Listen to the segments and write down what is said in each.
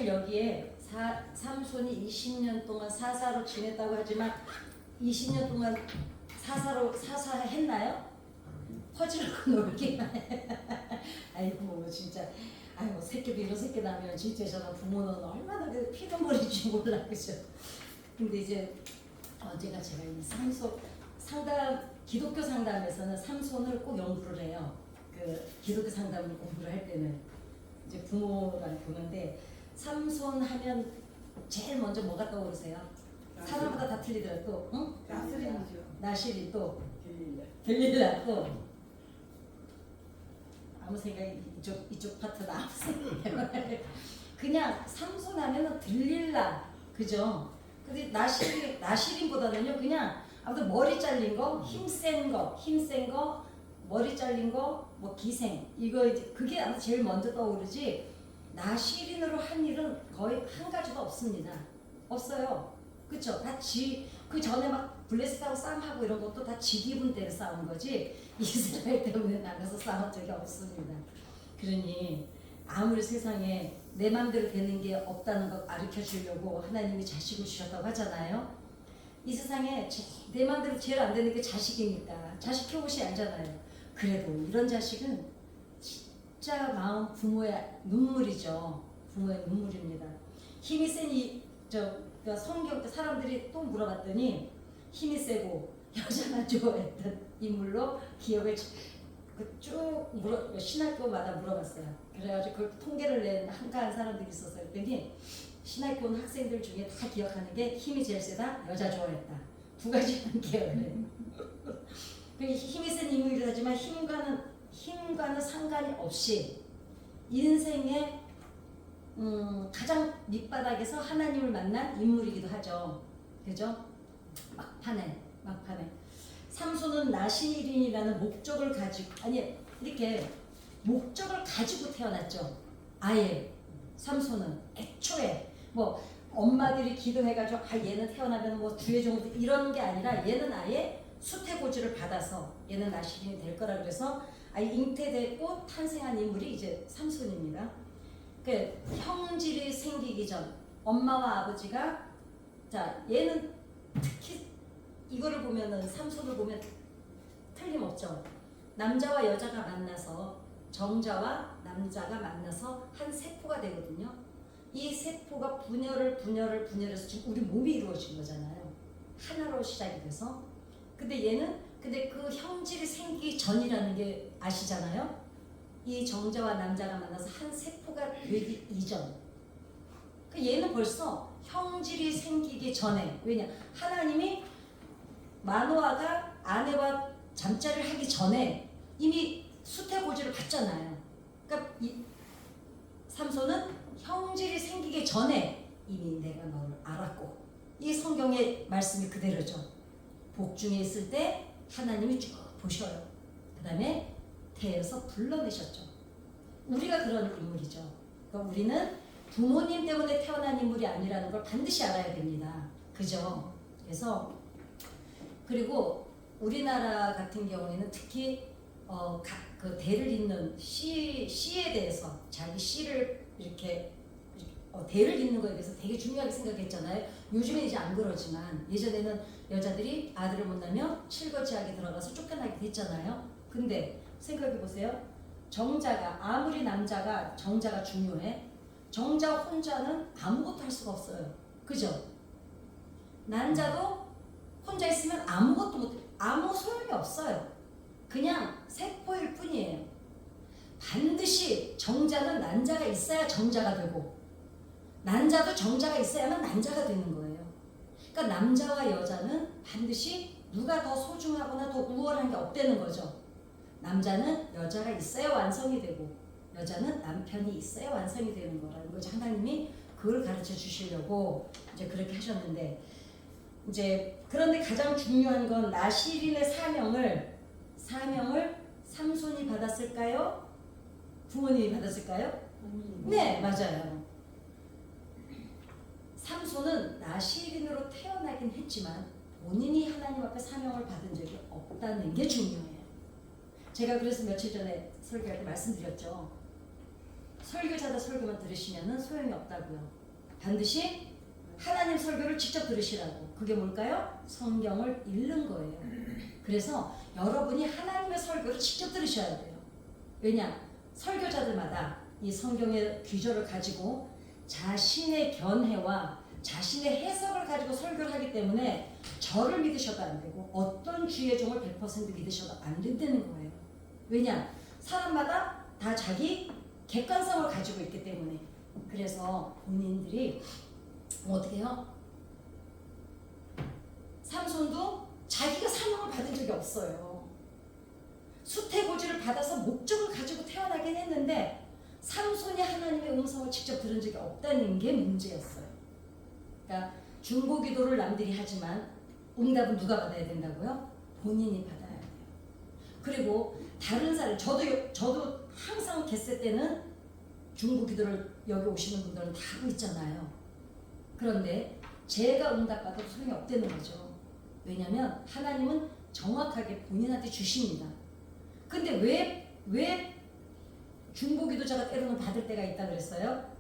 사실 여기에 삼손이 20년 동안 사사로 지냈다고 하지만 20년 동안 사사했나요? 퍼즐고 놀기만 해. 아이고 진짜 아이고 새끼도 이런 새끼 나면 진짜 저런 부모는 얼마나 그 피눈물인지 몰라 그죠? 근데 이제 제가 이 상담 기독교 상담에서는 삼손을 꼭 연구를 해요. 그 기독교 상담을 공부를 할 때는 이제 부모랑 보는데 삼손 하면 제일 먼저 뭐가 떠오르세요? 사람마다 다 틀리더라도 응? 나실이 또 들릴라 또 아무 생각이 이쪽 파트는 아무 생각이 그냥 삼손 하면은 들릴라 그죠? 근데 나실인보다는요 그냥 아무튼 머리 잘린 거, 힘센 거, 머리 잘린 거, 뭐 기생 이거 이제 그게 아마 제일 먼저 떠오르지. 나시린으로 한 일은 거의 한 가지도 없습니다. 없어요. 그쵸? 다 그 전에 막 블레셋하고 싸움하고 이런 것도 다 지 기분 때문에 싸운 거지 이스라엘 때문에 나가서 싸운 적이 없습니다. 그러니 아무리 세상에 내 맘대로 되는 게 없다는 것 가르쳐 주려고 하나님이 자식을 주셨다고 하잖아요. 이 세상에 내 맘대로 제일 안 되는 게 자식이니까 자식 키우시 알잖아요. 그래도 이런 자식은 진짜 마음 부모의 눈물이죠. 부모의 눈물입니다. 힘이 센 성경 사람들이 또 물어봤더니 힘이 세고 여자만 좋아했던 인물로 기억을 쭉 신학교마다 물어봤어요. 그래가지고 그걸 통계를 낸 한가한 사람들이 있어서 그랬더니 신학교 온 학생들 중에 다 기억하는 게 힘이 제일 세다, 여자 좋아했다. 두 가지만 기억을 해요. 힘이 센 인물이라 하지만 힘과는 상관이 없이 인생의 가장 밑바닥에서 하나님을 만난 인물이기도 하죠. 그죠? 막판에 삼손은 나시린이라는 목적을 가지고 이렇게 목적을 가지고 태어났죠. 아예 삼손은 애초에 뭐 엄마들이 기도해가지고 얘는 태어나면 뭐 주의 종이 이런 게 아니라 얘는 아예 수태고지를 받아서 얘는 나시린이 될 거라 그래서 아예 잉태되고 탄생한 인물이 이제 삼손입니다. 그 형질이 생기기 전 엄마와 아버지가 얘는 특히 이거를 보면은 삼손을 보면 틀림없죠. 남자와 여자가 만나서 정자와 남자가 만나서 한 세포가 되거든요. 이 세포가 분열해서 지금 우리 몸이 이루어진 거잖아요. 하나로 시작이 돼서. 근데 그 형질이 생기기 전이라는 게 아시잖아요. 이 정자와 남자가 만나서 한 세포가 되기 이전. 얘는 벌써 형질이 생기기 전에 왜냐 하나님이 마노아가 아내와 잠자리를 하기 전에 이미 수태고지를 받잖아요. 그러니까 이 삼손은 형질이 생기기 전에 이미 내가 너를 알았고 이 성경의 말씀이 그대로죠. 복중에 있을 때 하나님이 쭉 보셔요. 그 다음에 태에서 불러내셨죠. 우리가 그런 인물이죠. 그러니까 우리는 부모님 때문에 태어난 인물이 아니라는 걸 반드시 알아야 됩니다. 그죠? 그리고 우리나라 같은 경우에는 특히 그 대를 잇는 시에 대해서 자기 시를 이렇게 대를 잇는 거에 대해서 되게 중요하게 생각했잖아요. 요즘에 이제 안 그러지만 예전에는 여자들이 아들을 못 낳으면 칠거지하게 들어가서 쫓겨나게 됐잖아요. 근데 생각해 보세요. 정자가 아무리 정자가 중요해. 정자 혼자는 아무것도 할 수가 없어요. 그죠? 난자도 혼자 있으면 아무것도 못해. 아무 소용이 없어요. 그냥 세포일 뿐이에요. 반드시 정자는 난자가 있어야 정자가 되고 난자도 정자가 있어야만 난자가 되는 거예요. 그러니까 남자와 여자는 반드시 누가 더 소중하거나 더 우월한 게 없다는 거죠. 남자는 여자가 있어야 완성이 되고 여자는 남편이 있어야 완성이 되는 거라는 거죠. 하나님이 그걸 가르쳐 주시려고 이제 그렇게 하셨는데 이제 그런데 가장 중요한 건 나시린의 사명을 삼손이 받았을까요? 부모님이 받았을까요? 네, 맞아요. 삼손은 나시린으로 태어나긴 했지만 본인이 하나님 앞에 사명을 받은 적이 없다는 게 중요해요. 제가 그래서 며칠 전에 설교할 때 말씀드렸죠. 설교자들 설교만 들으시면 소용이 없다고요. 반드시 하나님 설교를 직접 들으시라고. 그게 뭘까요? 성경을 읽는 거예요. 그래서 여러분이 하나님의 설교를 직접 들으셔야 돼요. 왜냐? 설교자들마다 이 성경의 귀절을 가지고 자신의 견해와 자신의 해석을 가지고 설교를 하기 때문에 저를 믿으셔도 안 되고 어떤 주의 종을 100% 믿으셔도 안 된다는 거예요. 왜냐? 사람마다 다 자기 객관성을 가지고 있기 때문에. 그래서 본인들이 어떻게 해요? 삼손도 자기가 사명을 받은 적이 없어요. 수태고지를 받아서 목적을 가지고 태어나긴 했는데 삼손이 하나님의 음성을 직접 들은 적이 없다는 게 문제였어요. 그러니까 중보기도를 남들이 하지만 응답은 누가 받아야 된다고요? 본인이 받아야 돼요. 그리고 다른 사람, 저도 항상 개세 때는 중보기도를 여기 오시는 분들은 다 하고 있잖아요. 그런데 제가 응답받아도 소용이 없다는 거죠. 왜냐하면 하나님은 정확하게 본인한테 주십니다. 근데 왜 중보기도자가 때로는 받을 때가 있다 그랬어요?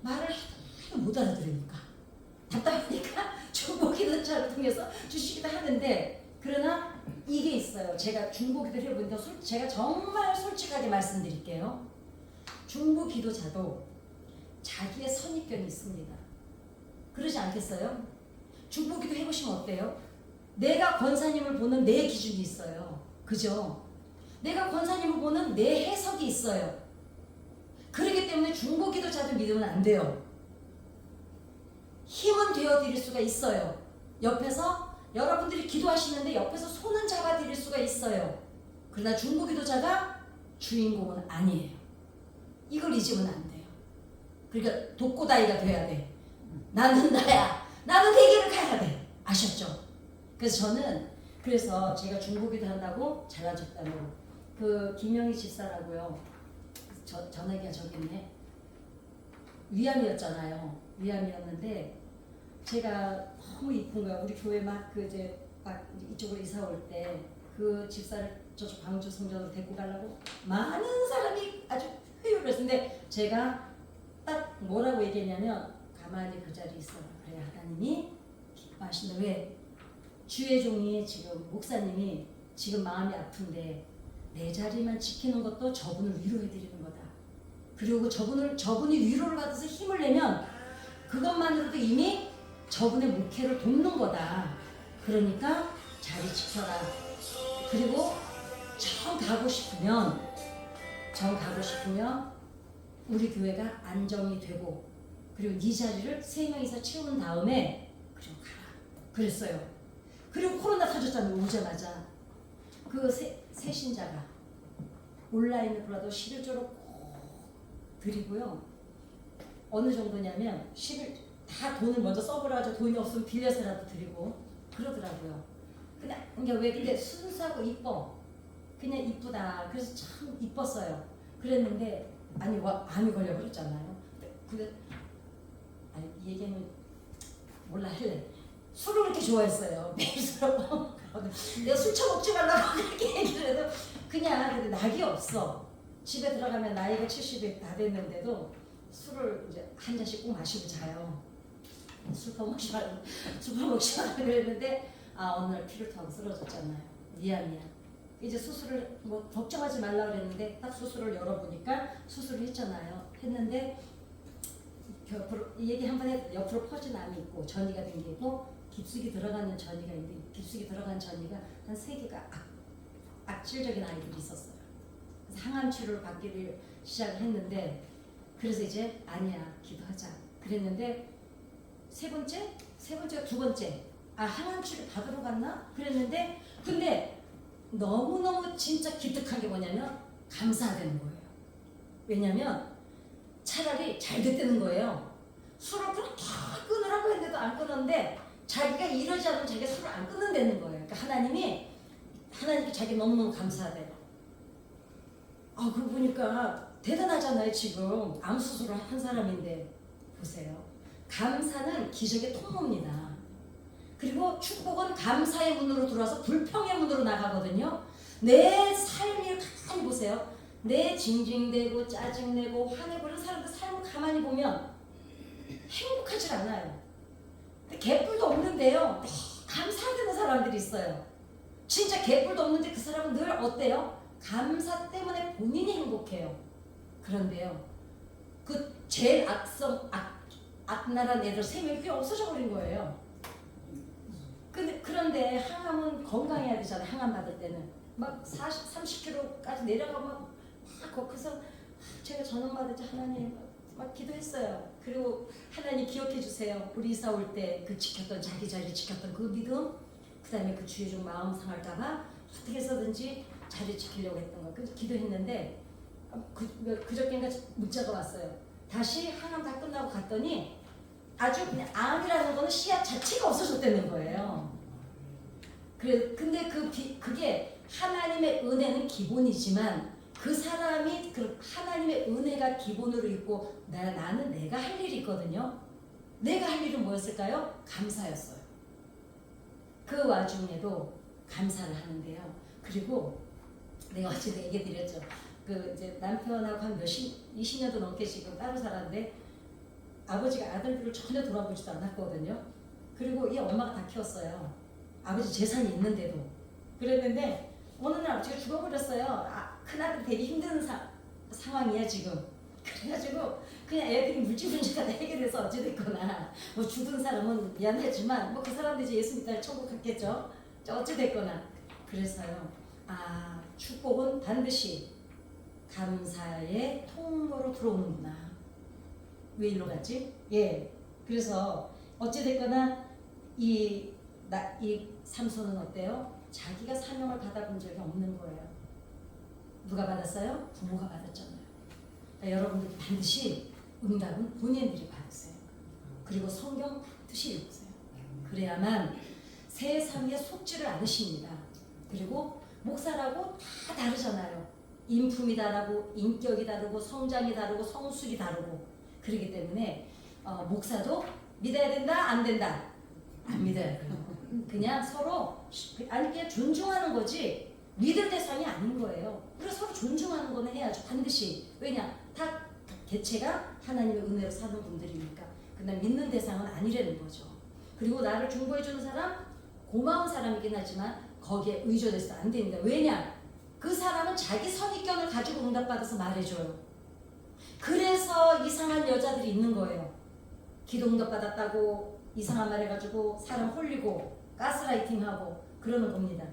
말을 해도 못 알아들으니까. 답답하니까 중보기도자를 통해서 주시기도 하는데, 그러나 이게 있어요. 제가 중보기도를 해보니까 제가 정말 솔직하게 말씀드릴게요. 중보기도자도 자기의 선입견이 있습니다. 그러지 않겠어요? 중보기도 해보시면 어때요? 내가 권사님을 보는 내 기준이 있어요. 그죠? 내가 권사님을 보는 내 해석이 있어요. 그렇기 때문에 중보기도자들 믿으면 안 돼요. 힘은 되어드릴 수가 있어요. 옆에서 여러분들이 기도하시는데 옆에서 손은 잡아드릴 수가 있어요. 그러나 중보기도자가 주인공은 아니에요. 이걸 잊으면 안 돼요. 그러니까 독고다이가 돼야 돼. 나는 나야. 나는 내 길을 가야 돼. 아셨죠? 그래서 그래서 제가 중보기도 한다고 잘라줬다고. 그 김영희 집사라고요. 전화기가 저기 있네. 위암이었잖아요. 위암이었는데 제가 너무 이쁜 거야. 우리 교회 막 이쪽으로 이사 올 때 그 집사를 저쪽 광주 성전으로 데리고 가려고 많은 사람이 아주 회유를 했는데 제가 딱 뭐라고 얘기했냐면 가만히 그 자리에 있어라. 그래 하나님이 기뻐하신다. 왜? 주의 종이 지금 목사님이 지금 마음이 아픈데 내 자리만 지키는 것도 저분을 위로해 드리는 거다. 그리고 저분이 위로를 받아서 힘을 내면 그것만으로도 이미 저분의 목회를 돕는 거다. 그러니까 자리 지켜라. 그리고 정 가고 싶으면 우리 교회가 안정이 되고 그리고 네 자리를 3명이서 채운 다음에 그리고 가라. 그랬어요. 그리고 코로나 터졌잖아요. 오자마자. 그 새 신자가 온라인으로라도 11조로 꼭 드리고요. 어느 정도냐면 다 돈을 먼저 써보라고 돈이 없으면 빌려서라도 드리고 그러더라고요. 근데 순수하고 이뻐. 그냥 이쁘다. 그래서 참 이뻤어요. 그랬는데 암이 걸려버렸잖아요. 근데 이 얘기는 몰라 할래. 술을 그렇게 좋아했어요. 매일 술을 내가 술 처먹지 말라고 그렇게 얘기를 해도 그냥 낙이 없어. 집에 들어가면 나이가 70이 다 됐는데도 술을 이제 한 잔씩 꼭 마시고 자요. 술 퍼먹지 말라고 그랬는데 어느 날 피를 타고 쓰러졌잖아요. 미안이야. 이제 수술을 걱정하지 말라 그랬는데 딱 수술을 열어보니까 수술을 했잖아요. 했는데 옆으로 이 얘기 한번 해도 옆으로 퍼진 암이 있고 전이가 된 게 있고 깊숙이 들어가는 전이가 있는데 깊숙이 들어간 전이가 한 3개가 악질적인 아이들이 있었어요. 그래서 항암 치료를 받기를 시작을 했는데 그래서 이제 아니야 기도하자 그랬는데 세 번째가 2번째 항암 치료 받으러 갔나 그랬는데 근데 너무너무 진짜 기특한 게 뭐냐면 감사하다는 거예요. 왜냐면 차라리 잘 됐다는 거예요. 술을 그렇게 끊으라고 했는데도 안 끊었는데 자기가 이러지 않으면 자기가 술을 안 끊는다는 거예요. 그러니까 하나님께 자기 너무너무 감사하대요. 그거 보니까 대단하잖아요. 지금 암 수술을 한 사람인데 보세요. 감사는 기적의 통로입니다. 그리고 축복은 감사의 문으로 들어와서 불평의 문으로 나가거든요. 내 삶을 가만히 보세요. 내 징징대고 짜증내고 화내고 그런 사람들 삶을 가만히 보면 행복하지 않아요. 개뿔도 없는데요. 감사되는 사람들이 있어요. 진짜 개뿔도 없는데 그 사람은 늘 어때요? 감사 때문에 본인이 행복해요. 그런데요. 그 제일 악랄한 애들 3명이 없어져 버린 거예요. 그런데 항암은 건강해야 되잖아요. 항암 받을 때는. 막 30kg까지 내려가면 막 거기서 제가 전원 받을지 하나님 막 기도했어요. 그리고 하나님 기억해 주세요. 우리 이사 올 때 그 지켰던 자기 자리 지켰던 그 믿음, 그 다음에 그 주의 종 마음 상할까봐 어떻게 해서든지 자리 지키려고 했던 거. 그래서 기도했는데 그저께인가 문자가 왔어요. 다시 항암 다 끝나고 갔더니 아주 그냥 암이라는 거는 씨앗 자체가 없어졌다는 거예요. 근데 그게 하나님의 은혜는 기본이지만 그 사람이 그 하나님의 은혜가 기본으로 있고 나는 내가 할 일이 있거든요. 내가 할 일은 뭐였을까요? 감사였어요. 그 와중에도 감사를 하는데요. 그리고 내가 어제도 얘기 드렸죠. 그 이제 남편하고 한 20년도 넘게 지금 따로 살았는데 아버지가 아들들을 전혀 돌아보지도 않았거든요. 그리고 이 엄마가 다 키웠어요. 아버지 재산이 있는데도. 그랬는데 어느 날 아버지가 죽어버렸어요. 큰아들 되게 힘든 상황이야 지금. 그래가지고 그냥 애들이 물질문제가 해결해서 어찌됐거나 뭐 죽은 사람은 미안하지만 뭐 그 사람도 이제 예수 믿다 천국 갔겠죠. 어찌됐거나. 그래서요. 축복은 반드시 감사의 통로로 들어오는구나. 왜 일로 갔지? 예. 그래서 어찌됐거나 이 삼손은 어때요? 자기가 사명을 받아본 적이 없는 거예요. 누가 받았어요? 부모가 받았잖아요. 그러니까 여러분들이 반드시 응답은 본인들이 받으세요. 그리고 성경 반드시 읽으세요. 그래야만 세상에 속지를 않으십니다. 그리고 목사라고 다 다르잖아요. 인품이 다르고 인격이 다르고 성장이 다르고 성술이 다르고 그렇기 때문에 목사도 믿어야 된다? 안 된다? 안 믿어요. 그냥 서로 그냥 존중하는 거지 믿을 대상이 아닌 거예요. 그래서 서로 존중하는 거는 해야죠. 반드시. 왜냐? 다 개체가 하나님의 은혜로 사는 분들이니까. 그다음 믿는 대상은 아니라는 거죠. 그리고 나를 중보해주는 사람 고마운 사람이긴 하지만 거기에 의존해서 안 됩니다. 왜냐? 그 사람은 자기 선입견을 가지고 응답받아서 말해줘요. 그래서 이상한 여자들이 있는 거예요. 기도 응답받았다고 이상한 말 해가지고 사람 홀리고 가스라이팅하고 그러는 겁니다.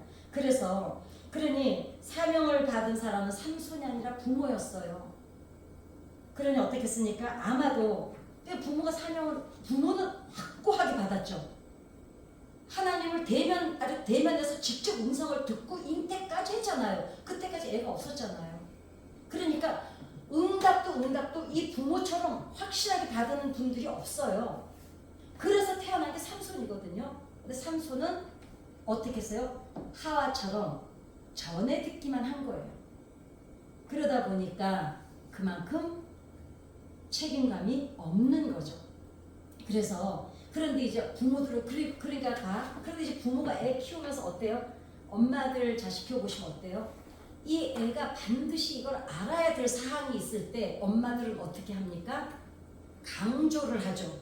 그러니 사명을 받은 사람은 삼손이 아니라 부모였어요. 그러니 어떻게 했습니까? 아마도 부모는 확고하게 받았죠. 하나님을 대면에서 직접 음성을 듣고 잉태까지 했잖아요. 그때까지 애가 없었잖아요. 그러니까 응답도 이 부모처럼 확실하게 받은 분들이 없어요. 그래서 태어난 게 삼손이거든요. 근데 삼손은 어떻게 했어요? 하와처럼 전에 듣기만 한 거예요. 그러다 보니까 그만큼 책임감이 없는 거죠. 그런데 이제 부모들은 그런데 이제 부모가 애 키우면서 어때요? 엄마들 자식 키워보시면 어때요? 이 애가 반드시 이걸 알아야 될 사항이 있을 때 엄마들은 어떻게 합니까? 강조를 하죠.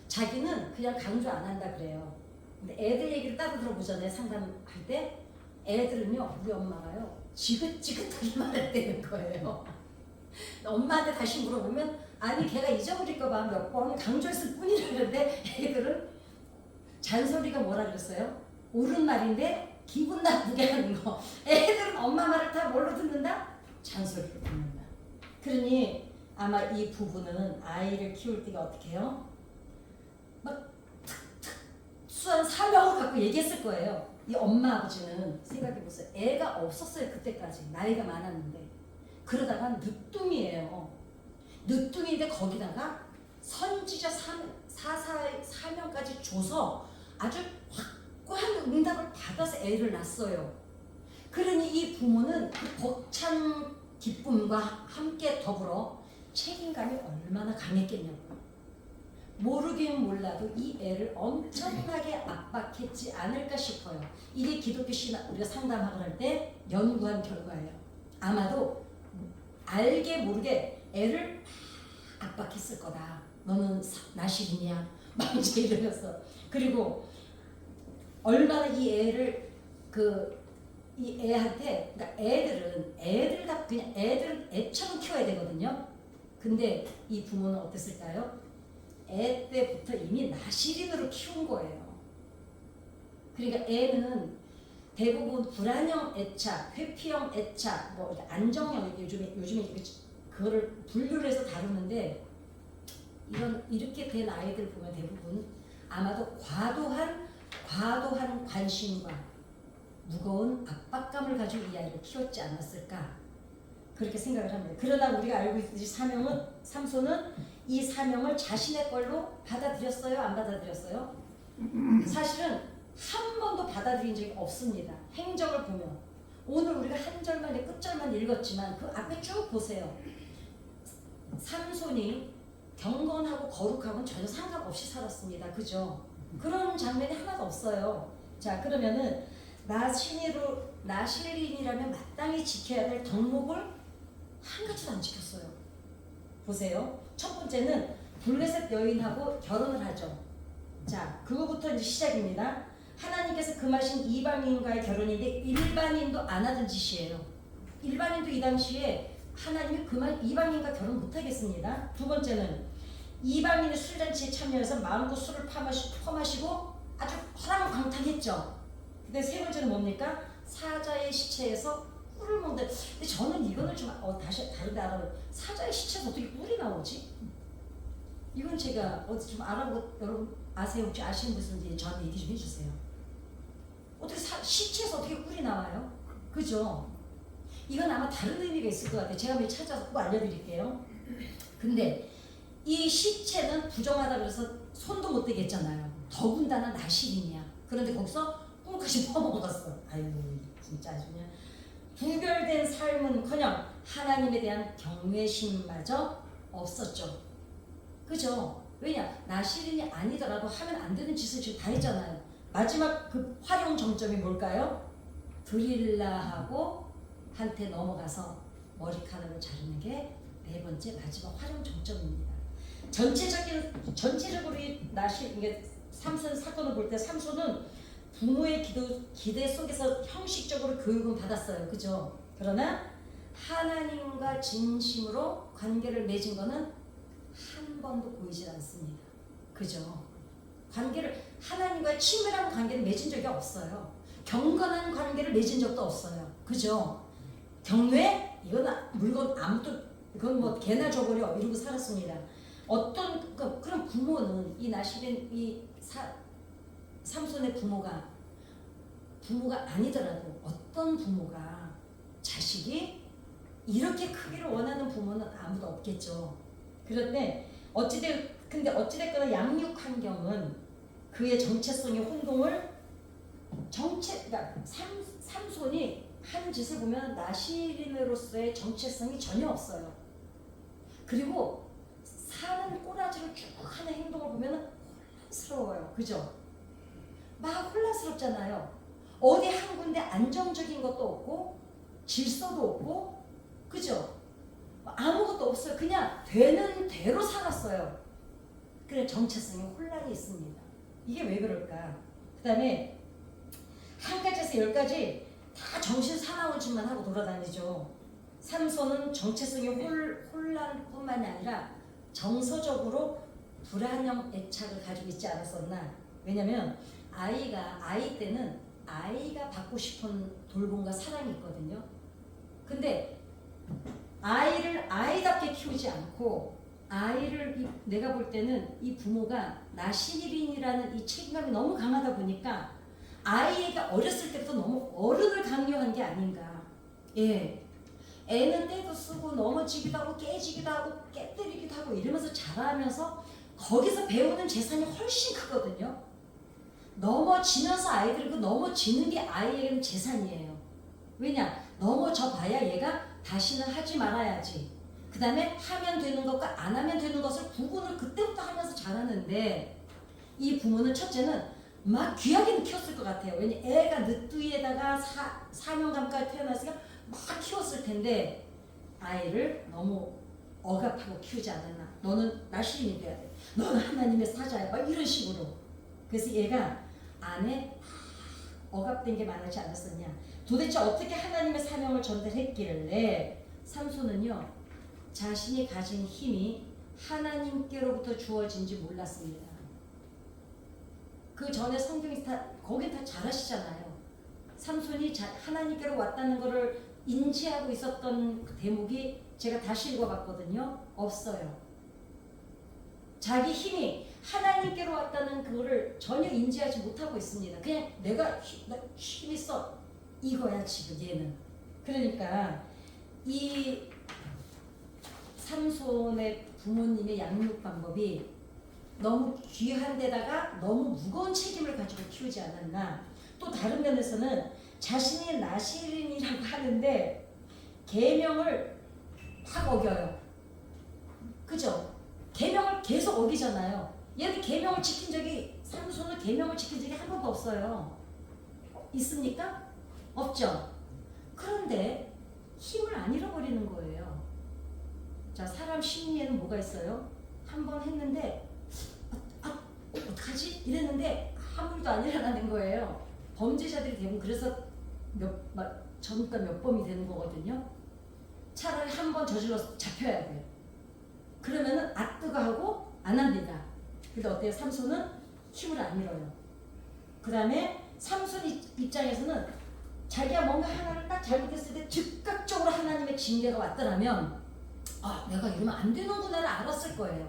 자기는 그냥 강조 안 한다 그래요. 근데 애들 얘기를 따로 들어보잖아요. 상담할 때 애들은요, 우리 엄마가요 지긋지긋하게 말했다는 거예요. 엄마한테 다시 물어보면 아니 걔가 잊어버릴까봐 몇 번 강조했을 뿐이라는데 애들은 잔소리가 뭐라 그랬어요? 옳은 말인데 기분 나쁘게 하는 거. 애들은 엄마 말을 다 뭘로 듣는다? 잔소리로 듣는다. 그러니 아마 이 부부는 아이를 키울 때가 어떻게 해요? 막 특수한 사명을 갖고 얘기했을 거예요. 이 엄마 아버지는 생각해보세요. 애가 없었어요. 그때까지 나이가 많았는데 그러다가 늦둥이에요. 늦둥이인데 거기다가 선지자 사명까지 줘서 아주 확고한 응답을 받아서 애를 낳았어요. 그러니 이 부모는 그 벅찬 기쁨과 함께 더불어 책임감이 얼마나 강했겠냐고요. 모르긴 몰라도 이 애를 엄청나게 압박했지 않을까 싶어요. 이게 기독교 신학 우리가 상담학을 할 때 연구한 결과예요. 아마도 알게 모르게 애를 막 압박했을 거다. 너는 나실이냐? 막 이제 이러면서. 그리고 얼마나 이 애를 이 애한테, 그러니까 애들 다 그냥 애처럼 키워야 되거든요. 근데 이 부모는 어땠을까요? 애 때부터 이미 나실인으로 키운 거예요. 그러니까 애는 대부분 불안형 애착, 회피형 애착, 뭐 안정형, 요즘에 그거를 분류를 해서 다루는데, 이렇게 된 아이들 보면 대부분 아마도 과도한 관심과 무거운 압박감을 가지고 이 아이를 키웠지 않았을까, 그렇게 생각을 합니다. 그러나 우리가 알고 있듯이 삼손은 이 사명을 자신의 걸로 받아들였어요? 안 받아들였어요? 사실은 한 번도 받아들인 적이 없습니다. 행적을 보면. 오늘 우리가 한 절만, 끝절만 읽었지만 그 앞에 쭉 보세요. 삼손이 경건하고 거룩하고는 전혀 상관없이 살았습니다. 그죠? 그런 장면이 하나도 없어요. 자, 그러면은 나실인이라면 마땅히 지켜야 될 덕목을 한 가지도 안 지켰어요. 보세요. 첫 번째는 블레셋 여인하고 결혼을 하죠. 자, 그거부터 이제 시작입니다. 하나님께서 금하신 이방인과의 결혼인데 일반인도 안 하던 짓이에요. 일반인도 이 당시에 하나님이 이방인과 결혼 못 하겠습니다. 두 번째는 이방인의 술잔치에 참여해서 마음껏 술을 퍼마시고 아주 허랑방탕했죠. 근데 세 번째는 뭡니까? 사자의 시체에서 꿀을 먹는데, 근데 저는 이거는 좀 다시 다르게 알아요. 사자의 시체에서 어떻게 꿀이 나오지? 이건 제가 어디 좀 알아보고, 여러분 아세요? 혹시 아시는 분인지 저한테 얘기 좀 해주세요. 어떻게 시체에서 어떻게 꿀이 나와요? 그죠? 이건 아마 다른 의미가 있을 것 같아요. 제가 한번 찾아서 꼭 알려드릴게요. 근데 이 시체는 부정하다 그래서 손도 못 대겠잖아요. 더군다나 나실인이야. 그런데 거기서 꿀까지 퍼먹었어. 아유, 진짜 아주 그냥 부결된 삶은커녕 하나님에 대한 경외심마저 없었죠. 그죠? 왜냐? 나실인이 아니더라도 하면 안 되는 짓을 지금 다 했잖아요. 마지막 그 활용 정점이 뭘까요? 드릴라하고 한테 넘어가서 머리카락을 자르는 게 네 번째 마지막 활용 정점입니다. 전체적으로 이게 삼손 사건을 볼 때 삼손은 부모의 기대 속에서 형식적으로 교육은 받았어요. 그죠? 그러나 하나님과 진심으로 관계를 맺은 거는 한 번도 보이질 않습니다. 그죠? 하나님과의 친밀한 관계를 맺은 적이 없어요. 경건한 관계를 맺은 적도 없어요. 그죠? 경외? 이건 물건 아무도, 이건 뭐 개나 줘버려 이러고 살았습니다. 그런 부모는 이 나실인 삼손의 부모가 아니더라도 어떤 부모가 자식이 이렇게 크기를 원하는 부모는 아무도 없겠죠. 그런데 어찌됐거나 양육 환경은 그의 정체성의 혼동을 그러니까 삼손이 하는 짓을 보면 나실인으로서의 정체성이 전혀 없어요. 그리고 사는 꼬라지를 쭉 하는 행동을 보면 혼란스러워요. 그죠? 막 혼란스럽잖아요. 어디 한 군데 안정적인 것도 없고 질서도 없고, 그죠? 아무것도 없어요. 그냥 되는 대로 살았어요. 그래, 정체성에 혼란이 있습니다. 이게 왜 그럴까? 그 다음에 한 가지에서 10가지 다 정신 사나운 짓만 하고 돌아다니죠. 삼손은 정체성의 혼란뿐만이 아니라 정서적으로 불안형 애착을 가지고 있지 않았었나? 왜냐면 아이 때는 아이가 받고 싶은 돌봄과 사랑이 있거든요. 근데 아이를 아이답게 키우지 않고 내가 볼 때는 이 부모가 나실인이라는 이 책임감이 너무 강하다 보니까 아이에게 어렸을 때부터 너무 어른을 강요한 게 아닌가. 예. 애는 때도 쓰고 넘어지기도 하고 깨지기도 하고 깨때리기도 하고 이러면서 자라면서 거기서 배우는 재산이 훨씬 크거든요. 넘어지면서 아이들은 그 넘어지는 게 아이에게는 재산이에요. 왜냐? 넘어져 봐야 얘가 다시는 하지 말아야지. 그 다음에 하면 되는 것과 안 하면 되는 것을 구분을 그때부터 하면서 자라는데, 이 부모는 첫째는 막 귀하게 키웠을 것 같아요. 왜냐? 애가 늦둥이에다가 사명감까지 태어났으니까 막 키웠을 텐데 아이를 너무 억압하고 키우지 않았나. 너는 나시린이 돼야 돼. 너는 하나님의 사자야. 막 이런 식으로. 그래서 얘가 안에 억압된 게 많지 않았었냐. 도대체 어떻게 하나님의 사명을 전달했길래 삼손은요 자신이 가진 힘이 하나님께로부터 주어진지 몰랐습니다. 그 전에 성경이 거긴 다 잘 아시잖아요. 삼손이 하나님께로 왔다는 것을 인지하고 있었던 그 대목이 제가 다시 읽어봤거든요. 없어요. 자기 힘이 하나님께로 왔다는 그거를 전혀 인지하지 못하고 있습니다. 그냥 내가 힘 있어 이거야 지금 얘는. 그러니까 이 삼손의 부모님의 양육 방법이 너무 귀한 데다가 너무 무거운 책임을 가지고 키우지 않았나. 또 다른 면에서는 자신이 나시린이라고 하는데 계명을 막 어겨요. 그죠? 계명을 계속 어기잖아요. 얘는 계명을 지킨 적이, 삼손은 계명을 지킨 적이 한 번도 없어요. 있습니까? 없죠. 그런데 힘을 안 잃어버리는 거예요. 자, 사람 심리에는 뭐가 있어요? 한 번 했는데 어떡하지? 이랬는데 아무 일도 안 일어나는 거예요. 범죄자들이 대부분 그래서 전과 몇 범이 되는 거거든요. 차라리 한 번 저질러서 잡혀야 돼요. 그러면은 뜨거 하고 안 합니다. 근데 어때요? 삼손은 힘을 안 잃어요. 그 다음에 삼손 입장에서는 자기가 뭔가 하나를 딱 잘못했을 때 즉각적으로 하나님의 징계가 왔더라면 내가 이러면 안 되는구나를 알았을 거예요.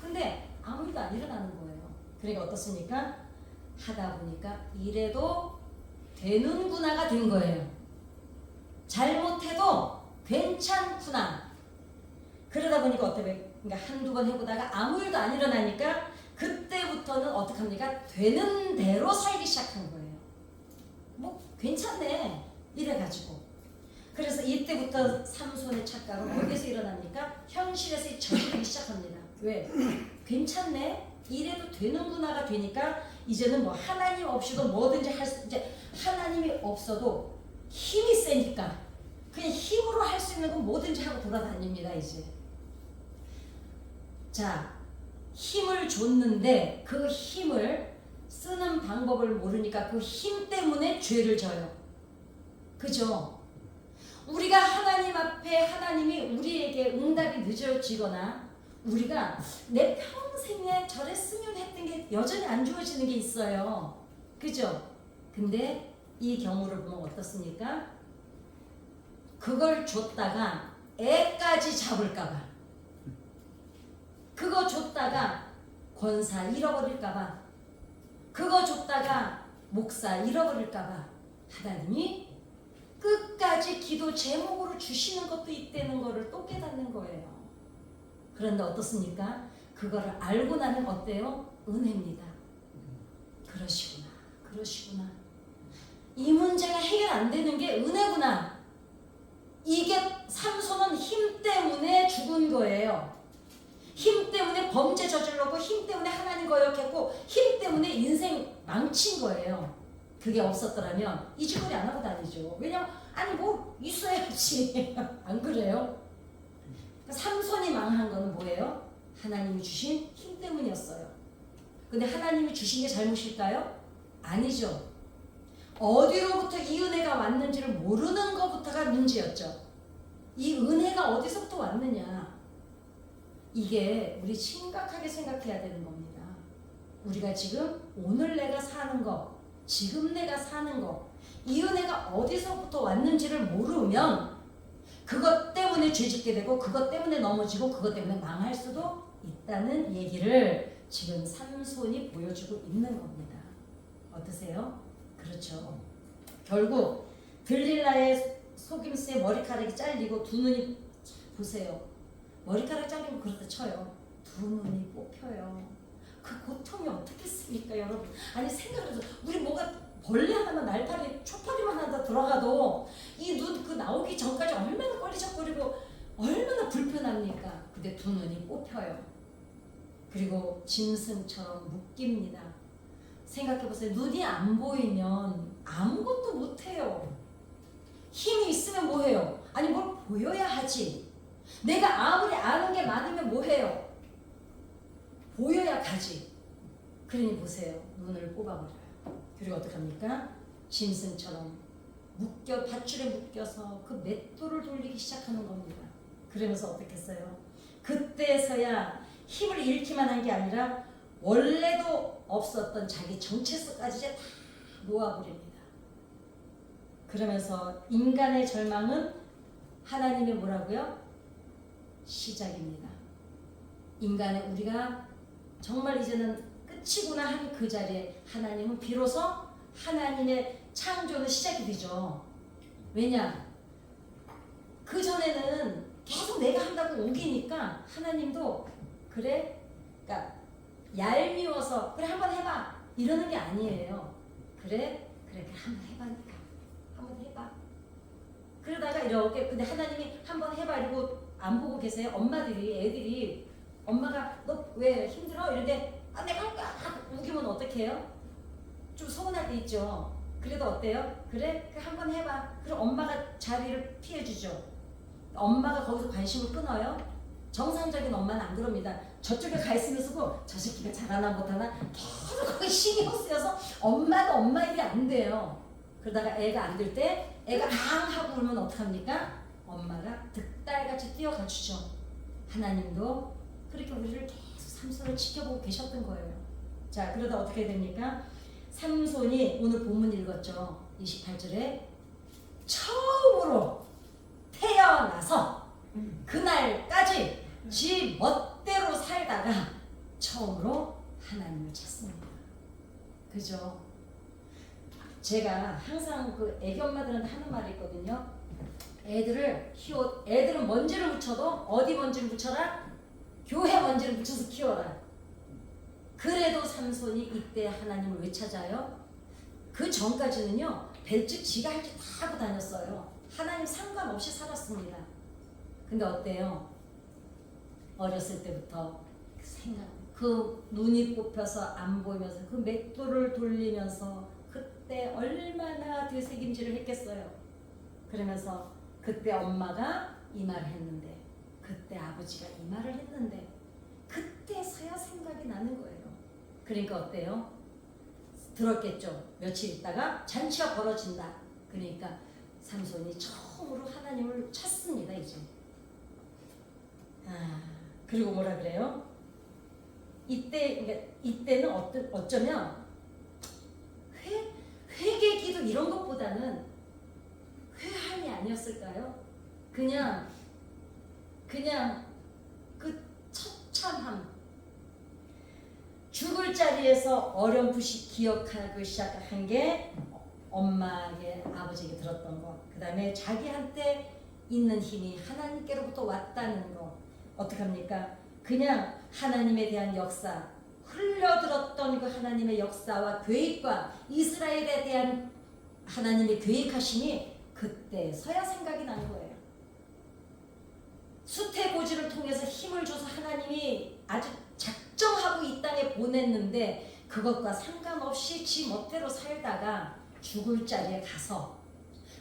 근데 아무 일도 안 일어나는 거예요. 그러니까 어떻습니까? 하다 보니까 이래도 되는구나가 된 거예요. 잘못해도 괜찮구나. 그러다 보니까 그러니까 한두 번 해보다가 아무 일도 안 일어나니까 그때부터는 어떡합니까? 되는 대로 살기 시작한 거예요. 뭐 괜찮네 이래가지고. 그래서 이때부터 삼손의 착각은 어디서 일어납니까? 현실에서 저지르기 시작합니다. 왜? 괜찮네? 이래도 되는구나가 되니까 이제는 뭐 하나님 없이도 뭐든지 할 수, 이제 하나님이 없어도 힘이 세니까 그냥 힘으로 할 수 있는 건 뭐든지 하고 돌아다닙니다. 이제 자, 힘을 줬는데 그 힘을 쓰는 방법을 모르니까 그 힘 때문에 죄를 져요. 그죠? 우리가 하나님 앞에 하나님이 우리에게 응답이 늦어지거나 우리가 내 평생에 저랬으면 했던 게 여전히 안 주어지는 게 있어요. 그죠? 근데 이 경우를 보면 어떻습니까? 그걸 줬다가 애까지 잡을까봐, 그거 줬다가 권사 잃어버릴까봐, 그거 줬다가 목사 잃어버릴까봐 하나님이 끝까지 기도 제목으로 주시는 것도 있다는 거를 또 깨닫는 거예요. 그런데 어떻습니까? 그거를 알고 나면 어때요? 은혜입니다. 그러시구나. 그러시구나. 이 문제가 해결 안 되는 게 은혜구나. 이게 삼손은 힘 때문에 죽은 거예요. 힘 때문에 범죄 저질렀고 힘 때문에 하나님 거역했고 힘 때문에 인생 망친 거예요. 그게 없었더라면 이 짓거리 안 하고 다니죠. 왜냐면 아니 뭐 있어야지. 안 그래요? 삼손이 망한 거는 뭐예요? 하나님이 주신 힘 때문이었어요. 근데 하나님이 주신 게 잘못일까요? 아니죠. 어디로부터 이 은혜가 왔는지를 모르는 것부터가 문제였죠. 이 은혜가 어디서부터 왔느냐. 이게 우리 심각하게 생각해야 되는 겁니다. 우리가 지금 오늘 내가 사는 거, 지금 내가 사는 거, 이 은혜가 어디서부터 왔는지를 모르면 그것 때문에 죄짓게 되고 그것 때문에 넘어지고 그것 때문에 망할 수도 있다는 얘기를 지금 삼손이 보여주고 있는 겁니다. 어떠세요? 그렇죠. 결국 들릴라의 속임수에 머리카락이 잘리고 두 눈이, 보세요. 머리카락 잘리고 그렇다 쳐요. 두 눈이 뽑혀요. 그 고통이 어떻겠습니까, 여러분? 아니 생각해서 우리 뭐가 벌레 하나만 날파리 초파리만 하나 들어가도 이 눈 그 나오기 전까지 얼마나 꺼리적거리고 얼마나 불편합니까? 근데 두 눈이 뽑혀요. 그리고 짐승처럼 묶입니다. 생각해보세요. 눈이 안 보이면 아무것도 못해요. 힘이 있으면 뭐해요? 아니 뭘 보여야 하지. 내가 아무리 아는 게 많으면 뭐해요? 보여야 가지. 그러니 보세요. 눈을 뽑아버려요. 그리고 어떡합니까? 짐승처럼 밧줄에 묶여서 그 맷돌을 돌리기 시작하는 겁니다. 그러면서 어떻겠어요? 그때서야 힘을 잃기만 한 게 아니라 원래도 없었던 자기 정체성까지 이제 다 놓아버립니다. 그러면서 인간의 절망은 하나님의 뭐라고요? 시작입니다. 인간의 우리가 정말 이제는 끝이구나 한 그 자리에 하나님은 비로소 하나님의 창조는 시작이 되죠. 왜냐? 그 전에는 계속 내가 한다고 우기니까 하나님도 그래? 그러니까 얄미워서 그래 한번 해봐 이러는 게 아니에요. 그래 한번 해봐니까 한번 해봐. 그러다가 이렇게 근데 하나님이 한번 해봐 이러고 안 보고 계세요. 엄마들이 애들이 엄마가 너 왜 힘들어? 이런데 내가 할 거야 우기면 어떻게 해요? 좀 서운할 때 있죠. 그래도 어때요? 그래 한번 해봐. 그럼 엄마가 자리를 피해주죠. 엄마가 거기서 관심을 끊어요. 정상적인 엄마는 안 그럽니다. 저쪽에 가 있으면서도 저 새끼가 잘하나 못하나 계속 거기 신경 쓰여서 엄마도 엄마 일이 안 돼요. 그러다가 애가 안 될 때 애가 앙 하고 울면 어떡합니까? 엄마가 득달같이 뛰어가 주죠. 하나님도 그렇게 우리를 계속 삼손을 지켜보고 계셨던 거예요. 자 그러다 어떻게 됩니까? 삼손이 오늘 본문 읽었죠. 28절에 처음으로 태어나서 그날까지 지 멋대로 살다가 처음으로 하나님을 찾습니다. 그죠? 제가 항상 그 애기 엄마들한테 하는 말이 있거든요. 애들은 먼지를 묻혀도 어디 먼지를 묻혀라? 교회 먼지를 묻혀서 키워라. 그래도 삼손이 이때 하나님을 왜 찾아요? 그 전까지는요 별짓 지가 할 줄 다 하고 다녔어요. 하나님 상관없이 살았습니다. 근데 어때요? 어렸을 때부터 그 눈이 뽑혀서 안 보이면서 그 맷돌을 돌리면서 그때 얼마나 되새김질을 했겠어요. 그러면서 그때 엄마가 이 말을 했는데 그때 아버지가 이 말을 했는데 그때서야 생각이 나는 거예요. 그러니까 어때요? 들었겠죠. 며칠 있다가 잔치가 벌어진다. 그러니까 삼손이 처음으로 하나님을 찾습니다. 이제 그리고 뭐라 그래요? 이때는 어쩌면 회개기도 이런 것보다는 회함이 아니었을까요? 그냥 그 처참함, 죽을 자리에서 어렴풋이 기억하기 시작한 게 엄마에게 아버지에게 들었던 것, 그 다음에 자기한테 있는 힘이 하나님께로부터 왔다는 거. 어떡합니까? 그냥 하나님에 대한 역사, 흘려들었던 그 하나님의 역사와 계획과 이스라엘에 대한 하나님의 계획하심이 그때서야 생각이 나는 거예요. 수태고지를 통해서 힘을 줘서 하나님이 아주 작정하고 이 땅에 보냈는데 그것과 상관없이 지 멋대로 살다가 죽을 자리에 가서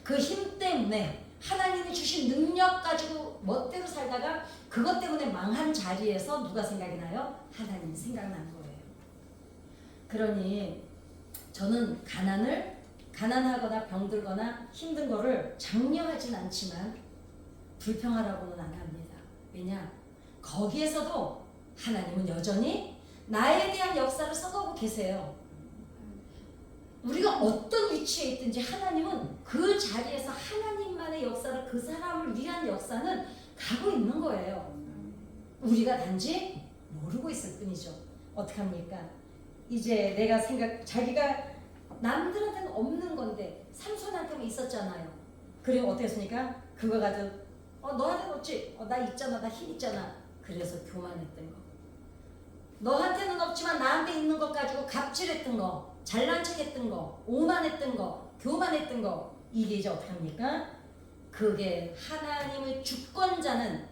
그 힘 때문에 하나님이 주신 능력 가지고 멋대로 살다가 그것 때문에 망한 자리에서 누가 생각이 나요? 하나님이 생각나는 거예요. 그러니 저는 가난하거나 병들거나 힘든 거를 장려하진 않지만 불평하라고는 안 합니다. 왜냐? 거기에서도 하나님은 여전히 나에 대한 역사를 써가고 계세요. 우리가 어떤 위치에 있든지 하나님은 그 자리에서 하나님만의 역사를, 그 사람을 위한 역사는 가고 있는 거예요. 우리가 단지 모르고 있을 뿐이죠. 어떡합니까? 이제 내가 자기가 남들한테는 없는 건데 삼손한테만 있었잖아요. 그리고 어떻게 했습니까? 그거 가지고 너한테는 없지? 나 있잖아, 나 힘 있잖아. 그래서 교만했던 거. 너한테는 없지만 나한테 있는 것 가지고 갑질했던 거, 잘난 척했던 거, 오만했던 거, 교만했던 거. 이게 이제 어떡합니까? 그게 하나님의 주권자는,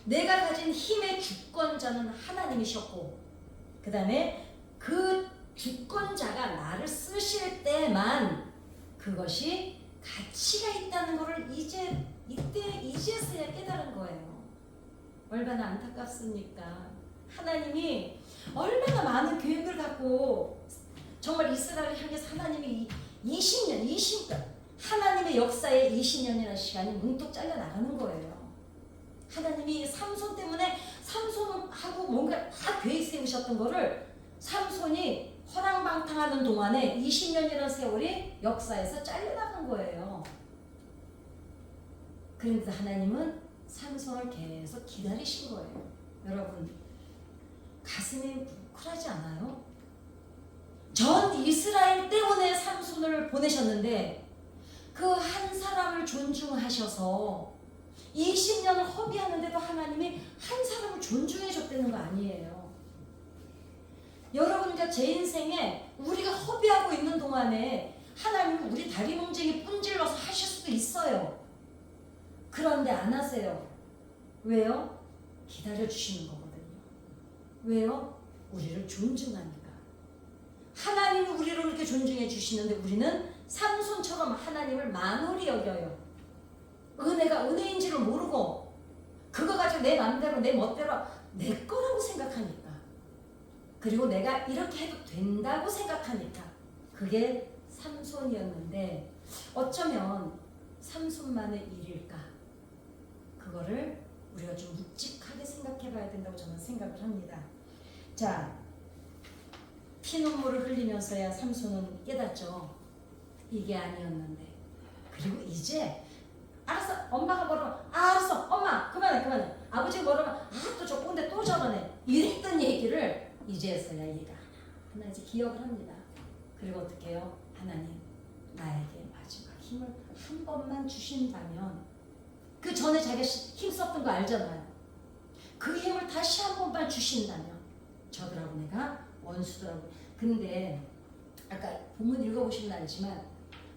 내가 가진 힘의 주권자는 하나님이셨고, 그 다음에 그 주권자가 나를 쓰실 때만 그것이 가치가 있다는 것을 이제 이때 이제서야 깨달은 거예요. 얼마나 안타깝습니까? 하나님이 얼마나 많은 계획을 갖고 정말 이스라엘을 향해서 하나님이 20년 하나님의 역사의 20년이라는 시간이 문득 잘려나가는 거예요. 하나님이 삼손 때문에 삼손하고 뭔가 다 계획 세우셨던 거를 삼손이 허랑방탕하는 동안에 20년이라는 세월이 역사에서 잘려나간 거예요. 그런데 하나님은 삼손을 계속 기다리신 거예요. 여러분 가슴이 뭉클하지 않아요? 전 이스라엘 때문에 삼손을 보내셨는데 그 한 사람을 존중하셔서 20년을 허비하는데도 하나님이 한 사람을 존중해 줬다는 거 아니에요. 여러분과 제 인생에 우리가 허비하고 있는 동안에 하나님이 우리 다리 뭉쟁이 뿜질러서 하실 수도 있어요. 그런데 안 하세요. 왜요? 기다려주시는 거거든요. 왜요? 우리를 존중하니까. 하나님이 우리를 그렇게 존중해 주시는데 우리는 삼손처럼 하나님을 만홀히 여겨요. 은혜가 은혜인지를 모르고 그거 가지고 내 마음대로 내 멋대로 내 거라고 생각하니까, 그리고 내가 이렇게 해도 된다고 생각하니까 그게 삼손이었는데 어쩌면 삼손만의 일일까? 그거를 우리가 좀 묵직하게 생각해 봐야 된다고 저는 생각을 합니다. 자, 피눈물을 흘리면서야 삼손은 깨닫죠. 이게 아니었는데. 그리고 이제 알았어. 엄마가 뭐라면 알았어. 엄마 그만해. 아버지가 뭐라면 또 저 꼰대 또 저러네. 이랬던 얘기를 이제서야 얘가 하나 이제 기억을 합니다. 그리고 어떻게 해요? 하나님 나에게 마지막 힘을 한 번만 주신다면, 그 전에 자기가 힘썼던 거 알잖아요. 그 힘을 다시 한 번만 주신다면 저들하고 내가 원수더라고. 근데 아까 본문 읽어보시면 알지만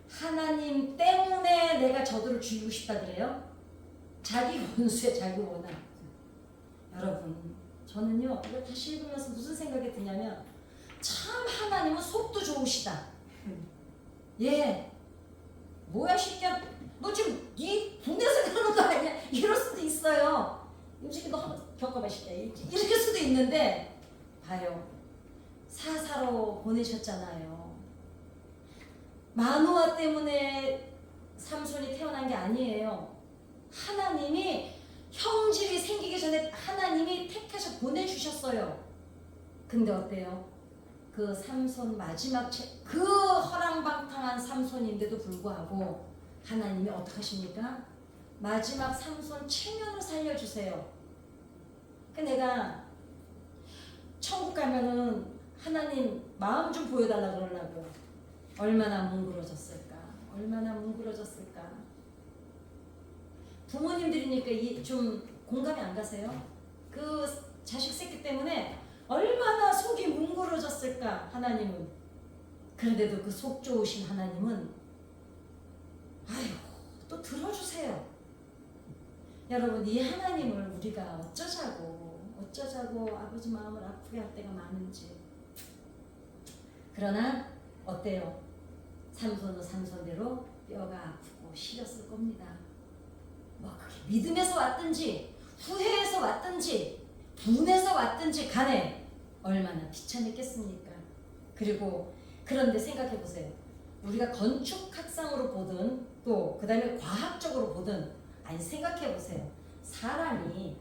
하나님 때문에 내가 저들을 죽이고 싶다 그래요? 자기 원수에 자기 원한. 여러분 저는요 이거 다시 읽으면서 무슨 생각이 드냐면 참 하나님은 속도 좋으시다. 예, 뭐야 새끼야 너 지금 네 분해서 그러는 거 아니야? 이럴 수도 있어요. 임식이 너 한번 겪어봐 새끼야 이럴 수도 있는데 봐요. 사사로 보내셨잖아요. 마노아 때문에 삼손이 태어난 게 아니에요. 하나님이 형질이 생기기 전에 하나님이 택하셔 보내주셨어요. 근데 어때요? 그 삼손 마지막 그 허랑방탕한 삼손인데도 불구하고 하나님이 어떻게 하십니까? 마지막 삼손 체면을 살려주세요. 그 내가 천국 가면은 하나님 마음 좀 보여달라 그러려고요. 얼마나 뭉그러졌을까? 얼마나 뭉그러졌을까? 부모님들이니까 좀 공감이 안 가세요? 그 자식 새끼 때문에 얼마나 속이 뭉그러졌을까 하나님은. 그런데도 그 속 좋으신 하나님은 아유 또 들어주세요. 여러분 이 하나님을 우리가 어쩌자고 아버지 마음을 아프게 할 때가 많은지. 그러나 어때요? 삼손은 삼손대로 뼈가 아프고 시렸을 겁니다. 뭐 그게 믿음에서 왔든지 후회에서 왔든지 분에서 왔든지 간에 얼마나 비참했겠습니까? 그리고 그런데 생각해 보세요. 우리가 건축학상으로 보든 또 그 다음에 과학적으로 보든 아니 생각해 보세요. 사람이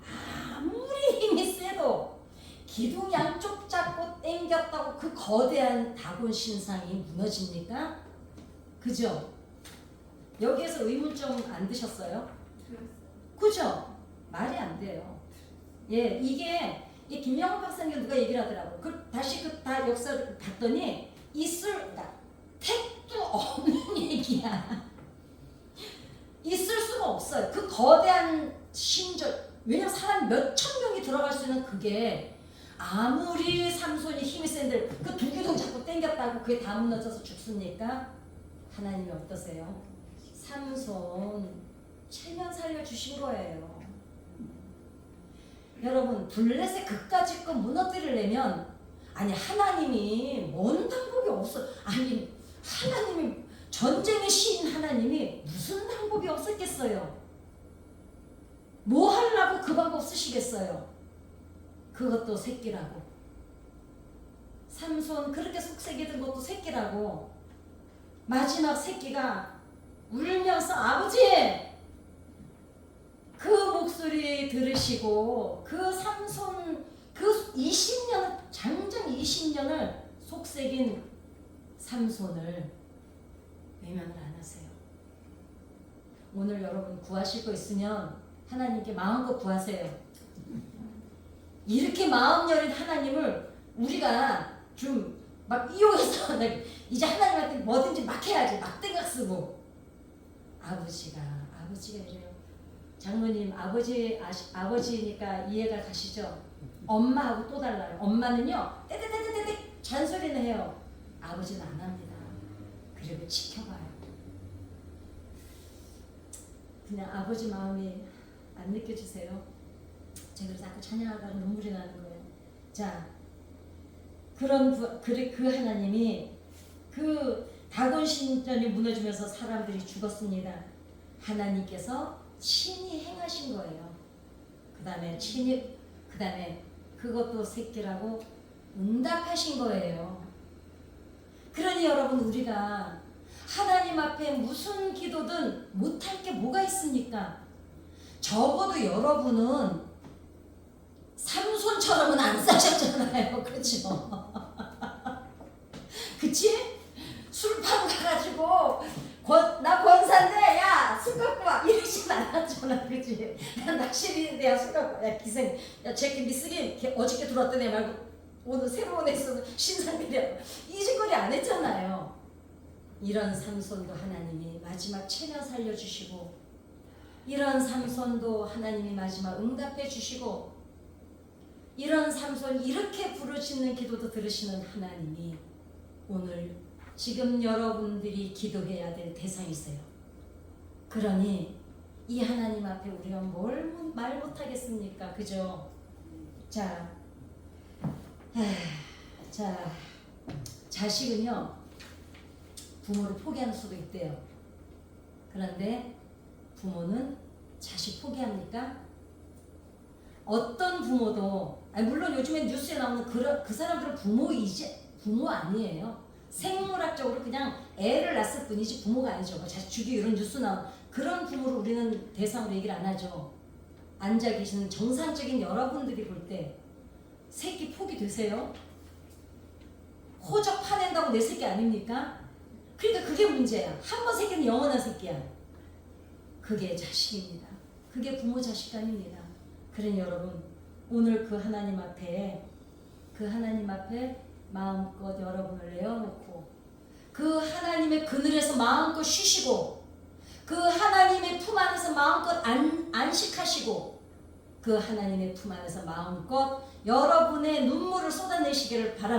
아무리 힘이 세도 기둥 양쪽 잡고 당겼다고 그 거대한 다곤 신상이 무너집니까? 그죠? 여기에서 의문점 안 드셨어요? 그죠? 말이 안 돼요. 예, 이게 이 김영호 박사님 누가 얘기를 하더라고요. 다시 다 역사를 봤더니 그러니까 택도 없는 얘기야. 있을 수가 없어요. 그 거대한 신절. 왜냐면 사람 몇천 명이 들어갈 수 있는 그게 아무리 삼손이 힘이 센들 그 두 기둥 잡고 당겼다고 그게 다 무너져서 죽습니까? 하나님이 어떠세요? 삼손 체면 살려주신 거예요. 여러분 블레셋 그까짓 거 무너뜨리려면 아니 하나님이 뭔 방법이 없어. 아니 하나님이 전쟁의 시인 하나님이 무슨 방법이 없었겠어요. 뭐 하려고 그 방법 쓰시겠어요? 그것도 새끼라고. 삼손 그렇게 속삭이던 것도 새끼라고. 마지막 새끼가 울면서 아버지! 그 목소리 들으시고 그 삼손 그 20년 장장 20년을 속삭인 삼손을 외면을 안 하세요. 오늘 여러분 구하실 거 있으면 하나님께 마음껏 구하세요. 이렇게 마음 여린 하나님을 우리가 좀 막 이용해서 이제 하나님한테 뭐든지 막 해야지 막대각 쓰고 아버지가 이래요. 장모님 아버지니까 이해가 가시죠? 엄마하고 또 달라요. 엄마는요 떼떼떼떼떼 잔소리는 해요. 아버지는 안 합니다. 그리고 지켜봐요. 그냥 아버지 마음이 안 느껴지세요? 제가 그래서 자꾸 찬양하다가 눈물이 나는 거예요. 자, 그 하나님이 그 다곤 신전이 무너지면서 사람들이 죽었습니다. 하나님께서 친히 행하신 거예요. 그 다음에 그것도 새끼라고 응답하신 거예요. 그러니 여러분 우리가 하나님 앞에 무슨 기도든 못할 게 뭐가 있습니까? 적어도 여러분은 삼손처럼은 안 사셨잖아요. 그렇죠? 그치? 술판 가가지고 나 권사인데 야 술 갖고 와 이러진 않았잖아. 그치? 나 낚시인데 야 술 갖고 와. 야 기생 야 쟤 미쓰기 어저께 들어왔던 애 말고 오늘 새로운 애 있어서 신상들이야 이 짓거리 안 했잖아요. 이런 삼손도 하나님이 마지막 체면 살려주시고 이런 삼손도 하나님이 마지막 응답해 주시고 이런 삼손 이렇게 부르시는 기도도 들으시는 하나님이 오늘 지금 여러분들이 기도해야 될 대상이세요. 그러니 이 하나님 앞에 우리가 뭘 말 못하겠습니까? 그죠? 자, 자식은요 부모를 포기하는 수도 있대요. 그런데 부모는 자식 포기합니까? 어떤 부모도 물론 요즘에 뉴스에 나오는 그 사람들은 부모 아니에요. 생물학적으로 그냥 애를 낳았을 뿐이지 부모가 아니죠. 자식 죽이고 이런 뉴스 나온 그런 부모를 우리는 대상으로 얘기를 안 하죠. 앉아 계시는 정상적인 여러분들이 볼 때 새끼 포기되세요? 호적 파낸다고 내 새끼 아닙니까? 그러니까 그게 문제야. 한 번 새끼는 영원한 새끼야. 그게 자식입니다. 그게 부모 자식간입니다. 그러니 여러분 오늘 그 하나님 앞에 마음껏 여러분을 내어놓고 그 하나님의 그늘에서 마음껏 쉬시고 그 하나님의 품 안에서 마음껏 안식하시고 그 하나님의 품 안에서 마음껏 여러분의 눈물을 쏟아내시기를 바랍니다.